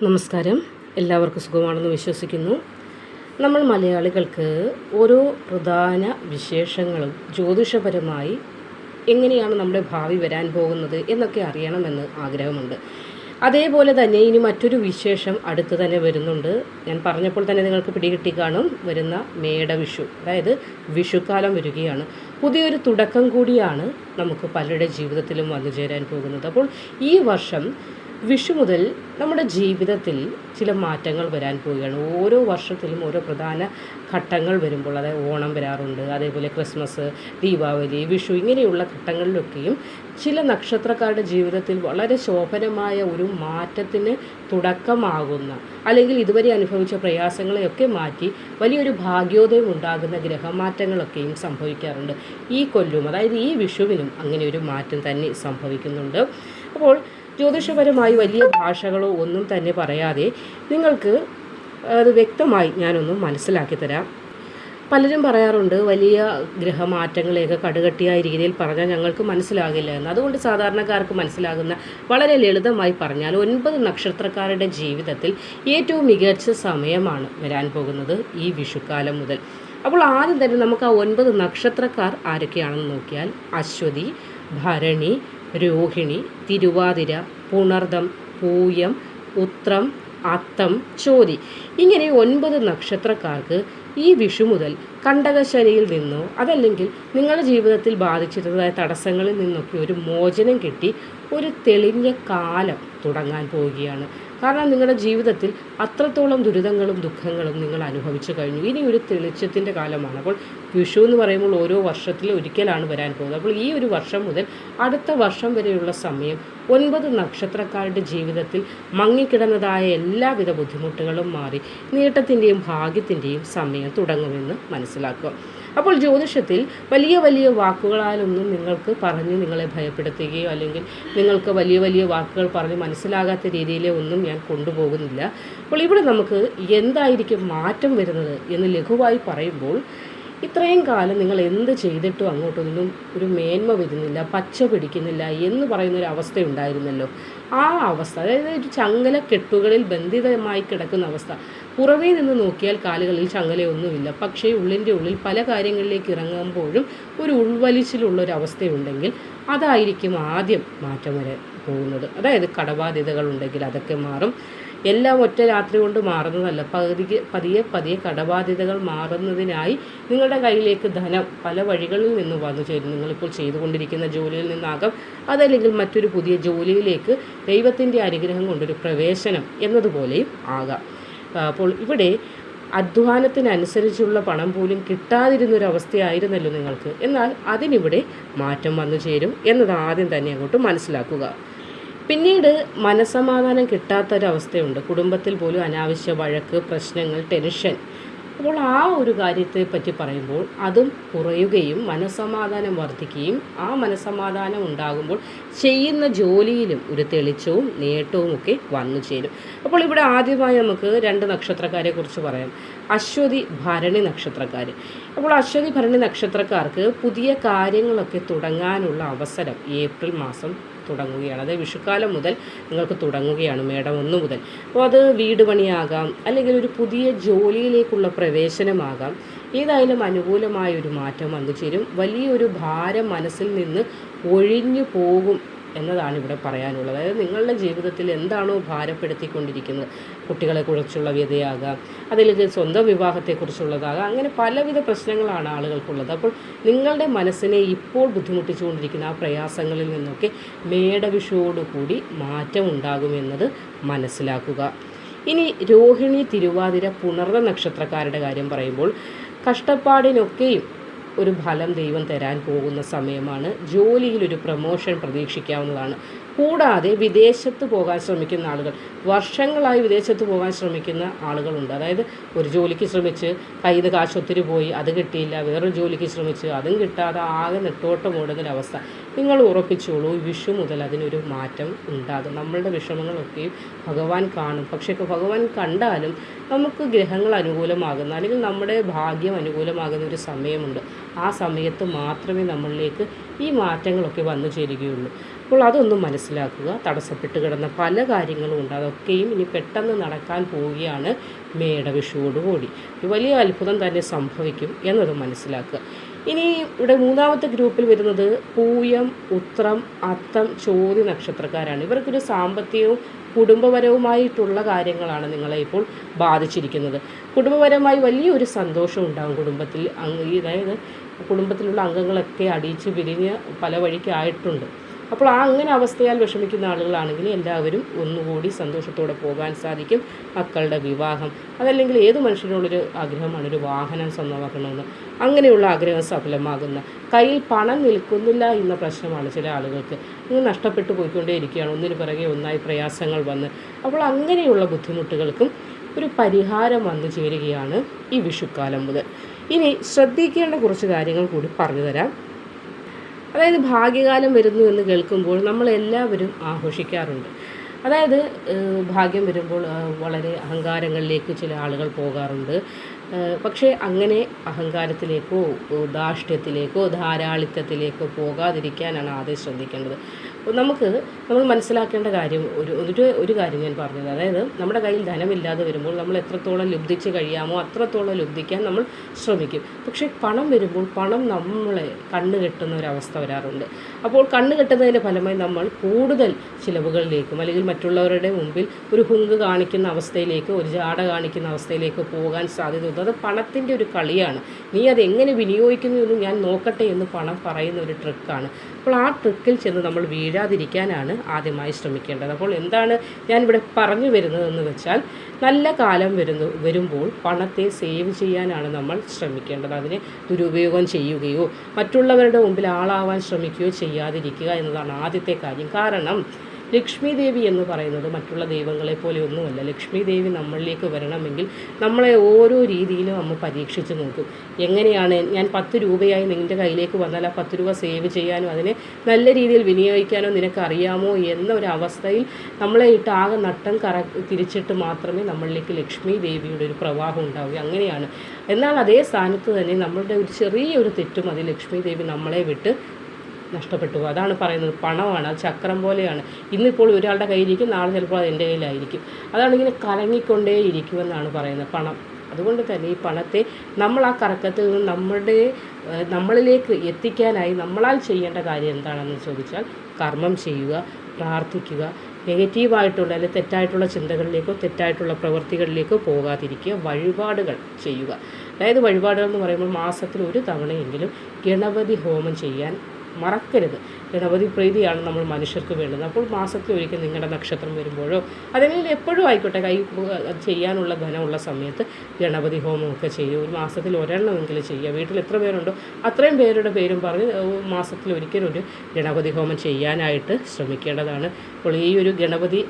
നമസ്കാരം. എല്ലാവർക്കും സുഖമാണെന്ന് വിശ്വസിക്കുന്നു. നമ്മൾ മലയാളികൾക്ക് ഓരോ പ്രധാന വിശേഷങ്ങളും ജ്യോതിഷപരമായി എങ്ങനെയാണ് നമ്മുടെ ഭാവി വരാൻ പോകുന്നത് എന്നൊക്കെ അറിയണമെന്ന് ആഗ്രഹമുണ്ട്. അതേപോലെ തന്നെ ഇനി മറ്റൊരു വിശേഷം അടുത്ത് തന്നെ വരുന്നുണ്ട്. ഞാൻ പറഞ്ഞപ്പോൾ തന്നെ നിങ്ങൾക്ക് പിടികിട്ടി കാണും. വരുന്ന മേടവിഷു, അതായത് വിഷുക്കാലം വരികയാണ്. പുതിയൊരു തുടക്കം കൂടിയാണ് നമുക്ക് പലരുടെ ജീവിതത്തിലും വന്നു ചേരാൻ പോകുന്നത്. അപ്പോൾ ഈ വർഷം വിഷു മുതൽ നമ്മുടെ ജീവിതത്തിൽ ചില മാറ്റങ്ങൾ വരാൻ പോവുകയാണ്. ഓരോ വർഷത്തിലും ഓരോ പ്രധാന ഘട്ടങ്ങൾ വരുമ്പോൾ, അതായത് ഓണം വരാറുണ്ട്, അതേപോലെ ക്രിസ്മസ്, ദീപാവലി, വിഷു, ഇങ്ങനെയുള്ള ഘട്ടങ്ങളിലൊക്കെയും ചില നക്ഷത്രക്കാരുടെ ജീവിതത്തിൽ വളരെ ശോഭനമായ ഒരു മാറ്റത്തിന് തുടക്കമാകുന്ന, അല്ലെങ്കിൽ ഇതുവരെ അനുഭവിച്ച പ്രയാസങ്ങളെയൊക്കെ മാറ്റി വലിയൊരു ഭാഗ്യോദയം ഉണ്ടാകുന്ന ഗ്രഹമാറ്റങ്ങളൊക്കെയും സംഭവിക്കാറുണ്ട്. ഈ കൊല്ലും, അതായത് ഈ വിഷുവിനും അങ്ങനെ ഒരു മാറ്റം തന്നെ സംഭവിക്കുന്നുണ്ട്. അപ്പോൾ ജ്യോതിഷപരമായി വലിയ ഭാഷകളോ ഒന്നും തന്നെ പറയാതെ നിങ്ങൾക്ക് അത് വ്യക്തമായി ഞാനൊന്ന് മനസ്സിലാക്കി തരാം. പലരും പറയാറുണ്ട്, വലിയ ഗ്രഹമാറ്റങ്ങളെയൊക്കെ കടുകട്ടിയായ രീതിയിൽ പറഞ്ഞാൽ ഞങ്ങൾക്ക് മനസ്സിലാകില്ല എന്ന്. അതുകൊണ്ട് സാധാരണക്കാർക്ക് മനസ്സിലാകുന്ന വളരെ ലളിതമായി പറഞ്ഞാൽ 9 നക്ഷത്രക്കാരുടെ ജീവിതത്തിൽ ഏറ്റവും മികച്ച സമയമാണ് വരാൻ പോകുന്നത് ഈ വിഷുക്കാലം മുതൽ. അപ്പോൾ ആദ്യം തന്നെ നമുക്ക് ആ 9 നക്ഷത്രക്കാർ ആരൊക്കെയാണെന്ന് നോക്കിയാൽ, അശ്വതി, ഭരണി, രോഹിണി, തിരുവാതിര, പുണർദം, പൂയം, ഉത്രം, അത്തം, ചോതി, ഇങ്ങനെ 9 നക്ഷത്രക്കാർക്ക് ഈ വിഷു മുതൽ കണ്ടകശനിയിൽ നിന്നോ അതല്ലെങ്കിൽ നിങ്ങളുടെ ജീവിതത്തിൽ ബാധിച്ചിരുന്നതായ തടസ്സങ്ങളിൽ നിന്നൊക്കെ ഒരു മോചനം കിട്ടി ഒരു തെളിഞ്ഞ കാലം തുടങ്ങാൻ പോവുകയാണ്. കാരണം നിങ്ങളുടെ ജീവിതത്തിൽ അത്രത്തോളം ദുരിതങ്ങളും ദുഃഖങ്ങളും നിങ്ങൾ അനുഭവിച്ചു കഴിഞ്ഞു. ഇനി ഒരു തെളിച്ചത്തിൻ്റെ കാലമാണ്. അപ്പോൾ വിഷു എന്ന് പറയുമ്പോൾ ഓരോ വർഷത്തിൽ ഒരിക്കലാണ് വരാൻ പോകുന്നത്. അപ്പോൾ ഈ ഒരു വർഷം മുതൽ അടുത്ത വർഷം വരെയുള്ള സമയം 9 നക്ഷത്രക്കാരുടെ ജീവിതത്തിൽ മങ്ങിക്കിടന്നതായ എല്ലാവിധ ബുദ്ധിമുട്ടുകളും മാറി നേട്ടത്തിൻ്റെയും ഭാഗ്യത്തിൻ്റെയും സമയം തുടങ്ങുമെന്ന് മനസ്സിലാക്കുക. അപ്പോൾ ജ്യോതിഷത്തിൽ വലിയ വലിയ വാക്കുകളാലൊന്നും നിങ്ങൾക്ക് പറഞ്ഞ് നിങ്ങളെ ഭയപ്പെടുത്തുകയോ അല്ലെങ്കിൽ നിങ്ങൾക്ക് വലിയ വലിയ വാക്കുകൾ പറഞ്ഞ് മനസ്സിലാകാത്ത രീതിയിലേ ഒന്നും ഞാൻ കൊണ്ടുപോകുന്നില്ല. അപ്പോൾ ഇവിടെ നമുക്ക് എന്തായിരിക്കും മാറ്റം വരുന്നത് എന്ന് ലഘുവായി പറയുമ്പോൾ, ഇത്രയും കാലം നിങ്ങൾ എന്ത് ചെയ്തിട്ടും അങ്ങോട്ടൊന്നും ഒരു മേന്മ വരുന്നില്ല, പച്ച പിടിക്കുന്നില്ല എന്ന് പറയുന്നൊരു അവസ്ഥ ഉണ്ടായിരുന്നല്ലോ. ആ അവസ്ഥ, അതായത് ഒരു ചങ്ങലക്കെട്ടുകളിൽ ബന്ധിതമായി കിടക്കുന്ന അവസ്ഥ. പുറമേ നിന്ന് നോക്കിയാൽ കാലുകളിൽ ചങ്ങലയൊന്നുമില്ല, പക്ഷേ ഉള്ളിൻ്റെ ഉള്ളിൽ പല കാര്യങ്ങളിലേക്ക് ഇറങ്ങുമ്പോഴും ഒരു ഉൾവലിച്ചിലുള്ളൊരവസ്ഥയുണ്ടെങ്കിൽ അതായിരിക്കും ആദ്യം മാറ്റം വരാൻ പോകുന്നത്. അതായത് കടബാധ്യതകളുണ്ടെങ്കിൽ അതൊക്കെ മാറും. എല്ലാം ഒറ്റ രാത്രി കൊണ്ട് മാറുന്നതല്ല. പതിയെ കടബാധ്യതകൾ മാറുന്നതിനായി നിങ്ങളുടെ കയ്യിലേക്ക് ധനം പല വഴികളിൽ നിന്ന് വന്നു ചേരും. നിങ്ങളിപ്പോൾ ചെയ്തുകൊണ്ടിരിക്കുന്ന ജോലിയിൽ നിന്നാകാം, അതല്ലെങ്കിൽ മറ്റൊരു പുതിയ ജോലിയിലേക്ക് ദൈവത്തിൻ്റെ അനുഗ്രഹം കൊണ്ടൊരു പ്രവേശനം എന്നതുപോലെയും ആകാം. അപ്പോൾ ഇവിടെ അധ്വാനത്തിനനുസരിച്ചുള്ള പണം പോലും കിട്ടാതിരുന്നൊരവസ്ഥയായിരുന്നല്ലോ നിങ്ങൾക്ക്. എന്നാൽ അതിനിവിടെ മാറ്റം വന്നു ചേരും എന്നത് ആദ്യം തന്നെ അങ്ങോട്ട് മനസ്സിലാക്കുക. പിന്നീട് മനസ്സമാധാനം കിട്ടാത്തൊരവസ്ഥയുണ്ട്. കുടുംബത്തിൽ പോലും അനാവശ്യ വഴക്ക്, പ്രശ്നങ്ങൾ, ടെൻഷൻ. അപ്പോൾ ആ ഒരു കാര്യത്തെ പറ്റി പറയുമ്പോൾ അതും കുറയുകയും മനസ്സമാധാനം വർദ്ധിക്കുകയും ആ മനസ്സമാധാനം ഉണ്ടാകുമ്പോൾ ചെയ്യുന്ന ജോലിയിലും ഒരു തെളിച്ചവും നേട്ടവും ഒക്കെ വന്നു ചേരും. അപ്പോൾ ഇവിടെ ആദ്യമായി നമുക്ക് 2 നക്ഷത്രക്കാരെ കുറിച്ച് പറയാം. അശ്വതി, ഭരണി നക്ഷത്രക്കാർ. അപ്പോൾ അശ്വതി, ഭരണി നക്ഷത്രക്കാർക്ക് പുതിയ കാര്യങ്ങളൊക്കെ തുടങ്ങാനുള്ള അവസരം ഏപ്രിൽ മാസം തുടങ്ങുകയാണ്. അതായത് വിഷുക്കാലം മുതൽ നിങ്ങൾക്ക് തുടങ്ങുകയാണ്, മേടം 1 മുതൽ. അപ്പോൾ അത് വീട് പണിയാകാം, അല്ലെങ്കിൽ ഒരു പുതിയ ജോലിയിലേക്കുള്ള പ്രവേശനമാകാം. ഏതായാലും അനുകൂലമായൊരു മാറ്റം വന്നു ചേരും. വലിയൊരു ഭാരം മനസ്സിൽ നിന്ന് ഒഴിഞ്ഞു പോകും എന്നതാണ് ഇവിടെ പറയാനുള്ളത്. അതായത് നിങ്ങളുടെ ജീവിതത്തിൽ എന്താണോ ഭാരപ്പെടുത്തിക്കൊണ്ടിരിക്കുന്നത്, കുട്ടികളെക്കുറിച്ചുള്ള വ്യതയാകാം, അതല്ലെങ്കിൽ സ്വന്തം വിവാഹത്തെക്കുറിച്ചുള്ളതാകാം, അങ്ങനെ പലവിധ പ്രശ്നങ്ങളാണ് ആളുകൾക്കുള്ളത്. അപ്പോൾ നിങ്ങളുടെ മനസ്സിനെ ഇപ്പോൾ ബുദ്ധിമുട്ടിച്ചുകൊണ്ടിരിക്കുന്ന ആ പ്രയാസങ്ങളിൽ നിന്നൊക്കെ മേടവിഷുവോടുകൂടി മാറ്റം ഉണ്ടാകുമെന്നത് മനസ്സിലാക്കുക. ഇനി രോഹിണി, തിരുവാതിര, പുണർദ നക്ഷത്രക്കാരുടെ കാര്യം പറയുമ്പോൾ കഷ്ടപ്പാടിനൊക്കെയും ഒരു ഫലം ദൈവം തരാൻ പോകുന്ന സമയമാണ്. ജോലിയിലൊരു പ്രമോഷൻ പ്രതീക്ഷിക്കാവുന്നതാണ്. കൂടാതെ വിദേശത്ത് പോകാൻ ശ്രമിക്കുന്ന ആളുകൾ, വർഷങ്ങളായി വിദേശത്ത് പോകാൻ ശ്രമിക്കുന്ന ആളുകളുണ്ട്. അതായത് ഒരു ജോലിക്ക് ശ്രമിച്ച് കയ്യിൽ നിന്ന് കാശ് ഒത്തിരി പോയി, അത് കിട്ടിയില്ല, വേറൊരു ജോലിക്ക് ശ്രമിച്ച് അതും കിട്ടാതെ ആകെ നെട്ടോട്ടം ഓടുന്നൊരവസ്ഥ. നിങ്ങൾ ഉറപ്പിച്ചോളൂ, വിഷു മുതൽ അതിനൊരു മാറ്റം ഉണ്ടാകും. നമ്മളുടെ വിഷമങ്ങളൊക്കെയും ഭഗവാൻ കാണും. പക്ഷേ ഭഗവാൻ കണ്ടാലും നമുക്ക് ഗ്രഹങ്ങൾ അനുകൂലമാകുന്ന, അല്ലെങ്കിൽ നമ്മുടെ ഭാഗ്യം അനുകൂലമാകുന്ന ഒരു സമയമുണ്ട്. ആ സമയത്ത് മാത്രമേ നമ്മളിലേക്ക് ഈ മാറ്റങ്ങളൊക്കെ വന്നു ചേരുകയുള്ളൂ. അപ്പോൾ അതൊന്നും മനസ്സിലാക്കുക. തടസ്സപ്പെട്ട് കിടന്ന പല കാര്യങ്ങളും ഉണ്ട്, അതൊക്കെയും ഇനി പെട്ടെന്ന് നടക്കാൻ പോവുകയാണ് മേടവിഷുവോടുകൂടി. ഒരു വലിയ അത്ഭുതം തന്നെ സംഭവിക്കും എന്നത് മനസ്സിലാക്കുക. ഇനി ഇവിടെ മൂന്നാമത്തെ ഗ്രൂപ്പിൽ വരുന്നത് പൂയം, ഉത്രം, അത്തം, ചോതി നക്ഷത്രക്കാരാണ്. ഇവർക്കൊരു സാമ്പത്തികവും കുടുംബപരവുമായിട്ടുള്ള കാര്യങ്ങളാണ് നിങ്ങളെ ഇപ്പോൾ ബാധിച്ചിരിക്കുന്നത്. കുടുംബപരമായി വലിയൊരു സന്തോഷം ഉണ്ടാകും കുടുംബത്തിൽ. അതായത് കുടുംബത്തിലുള്ള അംഗങ്ങളൊക്കെ അടിച്ച് പിരിഞ്ഞ് പല വഴിക്കായിട്ടുണ്ട്. അപ്പോൾ അങ്ങനെ അവസ്ഥയാൽ വിഷമിക്കുന്ന ആളുകളാണെങ്കിൽ എല്ലാവരും ഒന്നുകൂടി സന്തോഷത്തോടെ പോകാൻ സാധിക്കും. മക്കളുടെ വിവാഹം, അതല്ലെങ്കിൽ ഏത് മനുഷ്യനുള്ളൊരു ആഗ്രഹമാണ് ഒരു വാഹനം സ്വന്തമാക്കണമെന്ന്. അങ്ങനെയുള്ള ആഗ്രഹം സഫലമാകുന്ന, കയ്യിൽ പണം നിൽക്കുന്നില്ല എന്ന പ്രശ്നമാണ് ചില ആളുകൾക്ക്. ഇന്ന് നഷ്ടപ്പെട്ടു പോയിക്കൊണ്ടേയിരിക്കുകയാണ്, ഒന്നിനു പിറകെ ഒന്നായി പ്രയാസങ്ങൾ വന്ന്. അപ്പോൾ അങ്ങനെയുള്ള ബുദ്ധിമുട്ടുകൾക്കും ഒരു പരിഹാരം വന്നു ചേരുകയാണ് ഈ വിഷുക്കാലം മുതൽ. ഇനി ശ്രദ്ധിക്കേണ്ട കുറച്ച് കാര്യങ്ങൾ കൂടി പറഞ്ഞു തരാം. അതായത് ഭാഗ്യകാലം വരുന്നു എന്ന് കേൾക്കുമ്പോൾ നമ്മളെല്ലാവരും ആഘോഷിക്കാറുണ്ട്. അതായത് ഭാഗ്യം വരുമ്പോൾ വളരെ അഹങ്കാരങ്ങളിലേക്ക് ചില ആളുകൾ പോകാറുണ്ട്. പക്ഷേ അങ്ങനെ അഹങ്കാരത്തിലേക്കോ ധാർഷ്ട്യത്തിലേക്കോ ധാരാളിത്തത്തിലേക്കോ പോകാതിരിക്കാനാണ് ആദ്യം ശ്രദ്ധിക്കേണ്ടത്. നമ്മൾ മനസ്സിലാക്കേണ്ട കാര്യം ഒരു കാര്യം ഞാൻ പറഞ്ഞത്, അതായത് നമ്മുടെ കയ്യിൽ ധനമില്ലാതെ വരുമ്പോൾ നമ്മൾ എത്രത്തോളം ലുബ്ധിച്ച് കഴിയാമോ അത്രത്തോളം ലുബ്ധിക്കാൻ നമ്മൾ ശ്രമിക്കും. പക്ഷേ പണം വരുമ്പോൾ പണം നമ്മളെ കണ്ണുകെട്ടുന്ന ഒരവസ്ഥ വരാറുണ്ട്. അപ്പോൾ കണ്ണുകെട്ടുന്നതിൻ്റെ ഫലമായി നമ്മൾ കൂടുതൽ ചിലവുകളിലേക്കും അല്ലെങ്കിൽ മറ്റുള്ളവരുടെ മുമ്പിൽ ഒരു ഹുങ്ക് കാണിക്കുന്ന അവസ്ഥയിലേക്ക്, ഒരു ജാട കാണിക്കുന്ന അവസ്ഥയിലേക്ക് പോകാൻ സാധ്യതയുണ്ട്. അത് പണത്തിൻ്റെ ഒരു കളിയാണ്. നീ അത് എങ്ങനെ വിനിയോഗിക്കുന്നു എന്ന് ഞാൻ നോക്കട്ടെ എന്ന് പണം പറയുന്ന ഒരു ട്രിക്കാണ്. അപ്പോൾ ആ ട്രിക്കിൽ ചെന്ന് നമ്മൾ വീഴാതിരിക്കാനാണ് ആദ്യമായി ശ്രമിക്കേണ്ടത്. അപ്പോൾ എന്താണ് ഞാനിവിടെ പറഞ്ഞു വരുന്നതെന്ന് വെച്ചാൽ, നല്ല കാലം വരുമ്പോൾ പണത്തെ സേവ് ചെയ്യാനാണ് നമ്മൾ ശ്രമിക്കേണ്ടത്. അതിനെ ദുരുപയോഗം ചെയ്യുകയോ മറ്റുള്ളവരുടെ മുമ്പിൽ ആളാവാൻ ശ്രമിക്കുകയോ ചെയ്യാതിരിക്കുക എന്നതാണ് ആദ്യത്തെ കാര്യം. കാരണം ലക്ഷ്മി ദേവി എന്ന് പറയുന്നത് മറ്റുള്ള ദൈവങ്ങളെ പോലെ ഒന്നുമല്ല. ലക്ഷ്മി ദേവി നമ്മളിലേക്ക് വരണമെങ്കിൽ നമ്മളെ ഓരോ രീതിയിലും നമ്മൾ പരീക്ഷിച്ച് നോക്കും. എങ്ങനെയാണ് ഞാൻ 10 രൂപയായി നിൻ്റെ കയ്യിലേക്ക് വന്നാൽ ആ 10 രൂപ സേവ് ചെയ്യാനോ അതിനെ നല്ല രീതിയിൽ വിനിയോഗിക്കാനോ നിനക്കറിയാമോ എന്ന ഒരു അവസ്ഥയിൽ നമ്മളെ ഇട്ട് ആകെ നട്ടം തിരിച്ചിട്ട് മാത്രമേ നമ്മളിലേക്ക് ലക്ഷ്മി ദേവിയുടെ ഒരു പ്രവാഹം ഉണ്ടാവുകയും അങ്ങനെയാണ്. എന്നാൽ അതേ സ്ഥാനത്ത് തന്നെ നമ്മളുടെ ഒരു ചെറിയൊരു തെറ്റും അത് ലക്ഷ്മി ദേവി നമ്മളെ വിട്ട് നഷ്ടപ്പെട്ടു പോകും. അതാണ് പറയുന്നത്, പണമാണ്, അത് ചക്രം പോലെയാണ്. ഇന്നിപ്പോൾ ഒരാളുടെ കയ്യിലിരിക്കും, നാളെ ചിലപ്പോൾ അത് എൻ്റെ കയ്യിലായിരിക്കും. അതാണ് ഇങ്ങനെ കറങ്ങിക്കൊണ്ടേ ഇരിക്കുമെന്നാണ് പറയുന്നത് പണം. അതുകൊണ്ട് തന്നെ ഈ പണത്തെ നമ്മൾ ആ കറക്കത്തിൽ നിന്ന് നമ്മളിലേക്ക് എത്തിക്കാനായി നമ്മളാൽ ചെയ്യേണ്ട കാര്യം എന്താണെന്ന് ചോദിച്ചാൽ, കർമ്മം ചെയ്യുക, പ്രാർത്ഥിക്കുക, നെഗറ്റീവായിട്ടുള്ള അല്ലെങ്കിൽ തെറ്റായിട്ടുള്ള ചിന്തകളിലേക്കോ തെറ്റായിട്ടുള്ള പ്രവൃത്തികളിലേക്കോ പോകാതിരിക്കുക, വഴിപാടുകൾ ചെയ്യുക. അതായത് വഴിപാടുകൾ എന്ന് പറയുമ്പോൾ മാസത്തിൽ ഒരു തവണയെങ്കിലും ഗണപതി ഹോമം ചെയ്യാൻ മറക്കരുത്. ഗണപതി പ്രീതിയാണ് നമ്മൾ മനുഷ്യർക്ക് വേണ്ടത്. അപ്പോൾ മാസത്തിൽ ഒരിക്കൽ നിങ്ങളുടെ നക്ഷത്രം വരുമ്പോഴോ അല്ലെങ്കിൽ എപ്പോഴും ആയിക്കോട്ടെ, കൈ ചെയ്യാനുള്ള ധനമുള്ള സമയത്ത് ഗണപതി ഹോമമൊക്കെ ചെയ്യുക. ഒരു മാസത്തിൽ ഒരെണ്ണമെങ്കിലും ചെയ്യുക. വീട്ടിൽ എത്ര പേരുണ്ടോ അത്രയും പേരുടെ പേരും പറഞ്ഞ് മാസത്തിൽ ഒരിക്കലൊരു ഗണപതി ഹോമം ചെയ്യാനായിട്ട് ശ്രമിക്കേണ്ടതാണ്. അപ്പോൾ ഈ ഒരു ഗണപതി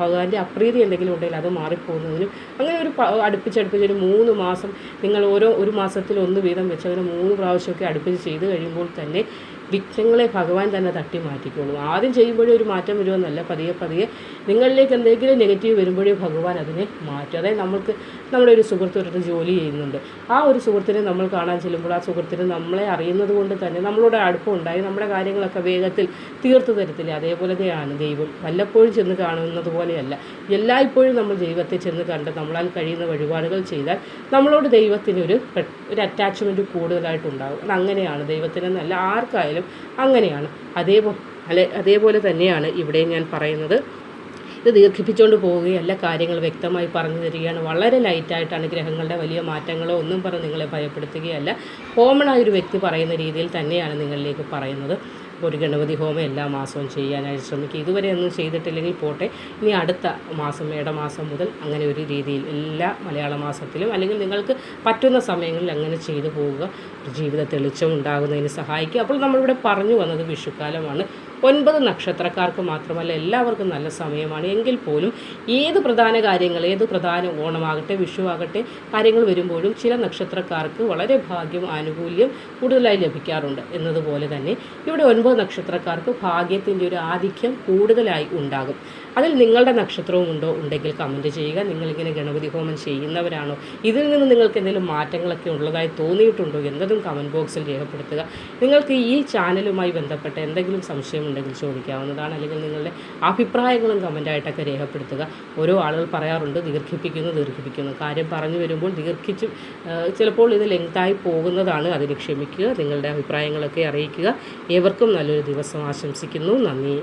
ഭഗവാന്റെ അപ്രീതി എന്തെങ്കിലും ഉണ്ടെങ്കിൽ അത് മാറിപ്പോകുന്നതിനും അങ്ങനെ ഒരു അടുപ്പിച്ചൊരു 3 മാസം നിങ്ങൾ ഒരു മാസത്തിൽ 1 വീതം വെച്ച് അങ്ങനെ 3 പ്രാവശ്യമൊക്കെ അടുപ്പിച്ച് ചെയ്ത് കഴിയുമ്പോൾ തന്നെ വിഘ്നങ്ങളെ ഭഗവാൻ തന്നെ തട്ടി മാറ്റിക്കോളും. ആദ്യം ചെയ്യുമ്പോഴേ ഒരു മാറ്റം വരുമെന്നല്ല, പതിയെ നിങ്ങളിലേക്ക് എന്തെങ്കിലും നെഗറ്റീവ് വരുമ്പോഴേ ഭഗവാൻ അതിനെ മാറ്റും. അതായത് നമ്മുടെ ഒരു സുഹൃത്ത് ഒരിടത്ത് ജോലി ചെയ്യുന്നുണ്ട്. ആ ഒരു സുഹൃത്തിനെ നമ്മൾ കാണാൻ ചെല്ലുമ്പോൾ ആ സുഹൃത്തിന് നമ്മളെ അറിയുന്നത് കൊണ്ട് തന്നെ നമ്മളോട് അടുപ്പം ഉണ്ടായി നമ്മുടെ കാര്യങ്ങളൊക്കെ വേഗത്തിൽ തീർത്തു തരത്തില്ല. അതേപോലെയാണ് ദൈവം. വല്ലപ്പോഴും ചെന്ന് കാണുന്നത് പോലെയല്ല, എല്ലായ്പ്പോഴും നമ്മൾ ദൈവത്തെ ചെന്ന് കണ്ട് നമ്മളാൽ കഴിയുന്ന വഴിപാടുകൾ ചെയ്താൽ നമ്മളോട് ദൈവത്തിന് ഒരു അറ്റാച്ച്മെൻറ്റ് കൂടുതലായിട്ടുണ്ടാകും. അതങ്ങനെയാണ്, ദൈവത്തിനെന്നല്ല ആർക്കായാലും അങ്ങനെയാണ്. അതേപോലെ തന്നെയാണ് ഇവിടെ ഞാൻ പറയുന്നത്. ഇത് ദീർഘിപ്പിച്ചുകൊണ്ട് പോവുകയല്ല, കാര്യങ്ങൾ വ്യക്തമായി പറഞ്ഞു തരികയാണ്. വളരെ ലൈറ്റായിട്ടാണ്, ഗ്രഹങ്ങളുടെ വലിയ മാറ്റങ്ങളോ ഒന്നും പറഞ്ഞ് നിങ്ങളെ ഭയപ്പെടുത്തുകയല്ല. കോമണായൊരു വ്യക്തി പറയുന്ന രീതിയിൽ തന്നെയാണ് നിങ്ങളിലേക്ക് പറയുന്നത്. ഒരു ഗണപതി ഹോമം എല്ലാ മാസവും ചെയ്യാനായിട്ട് ശ്രമിക്കുക. ഇതുവരെ ഒന്നും ചെയ്തിട്ടില്ലെങ്കിൽ പോട്ടെ, ഇനി അടുത്ത മാസം മേടമാസം മുതൽ അങ്ങനെ ഒരു രീതിയിൽ എല്ലാ മലയാള മാസത്തിലും അല്ലെങ്കിൽ നിങ്ങൾക്ക് പറ്റുന്ന സമയങ്ങളിൽ അങ്ങനെ ചെയ്തു പോവുക. ജീവിത തെളിച്ചം ഉണ്ടാകുന്നതിന് സഹായിക്കുക. അപ്പോൾ നമ്മളിവിടെ പറഞ്ഞു വന്നത് വിഷുക്കാലമാണ്. 9 നക്ഷത്രക്കാർക്ക് മാത്രമല്ല എല്ലാവർക്കും നല്ല സമയമാണ്. എങ്കിൽ പോലും ഏത് പ്രധാന കാര്യങ്ങൾ, ഏത് പ്രധാന ഓണമാകട്ടെ വിഷുവാകട്ടെ കാര്യങ്ങൾ വരുമ്പോഴും ചില നക്ഷത്രക്കാർക്ക് വളരെ ഭാഗ്യം ആനുകൂല്യം കൂടുതലായി ലഭിക്കാറുണ്ട്. എന്നതുപോലെ തന്നെ ഇവിടെ 9 നക്ഷത്രക്കാർക്ക് ഭാഗ്യത്തിൻ്റെ ഒരു ആധിക്യം കൂടുതലായി ഉണ്ടാകും. അതിൽ നിങ്ങളുടെ നക്ഷത്രവും ഉണ്ടെങ്കിൽ കമൻറ്റ് ചെയ്യുക. നിങ്ങളിങ്ങനെ ഗണപതി ഹോമം ചെയ്യുന്നവരാണോ? ഇതിൽ നിന്ന് നിങ്ങൾക്ക് എന്തെങ്കിലും മാറ്റങ്ങളൊക്കെ ഉള്ളതായി തോന്നിയിട്ടുണ്ടോ എന്നതും കമൻറ്റ് ബോക്സിൽ രേഖപ്പെടുത്തുക. നിങ്ങൾക്ക് ഈ ചാനലുമായി ബന്ധപ്പെട്ട എന്തെങ്കിലും സംശയമുണ്ടെങ്കിൽ ചോദിക്കാവുന്നതാണ്. അല്ലെങ്കിൽ നിങ്ങളുടെ അഭിപ്രായങ്ങളും കമൻറ്റായിട്ടൊക്കെ രേഖപ്പെടുത്തുക. ഓരോ ആളുകൾ പറയാറുണ്ട് ദീർഘിപ്പിക്കുന്നു. കാര്യം പറഞ്ഞു വരുമ്പോൾ ചിലപ്പോൾ ഇത് ലെങ്തായി പോകുന്നതാണ്. അതിന് ക്ഷമിക്കുക. നിങ്ങളുടെ അഭിപ്രായങ്ങളൊക്കെ അറിയിക്കുക. ഏവർക്കും നല്ലൊരു ദിവസം ആശംസിക്കുന്നു. നന്ദി.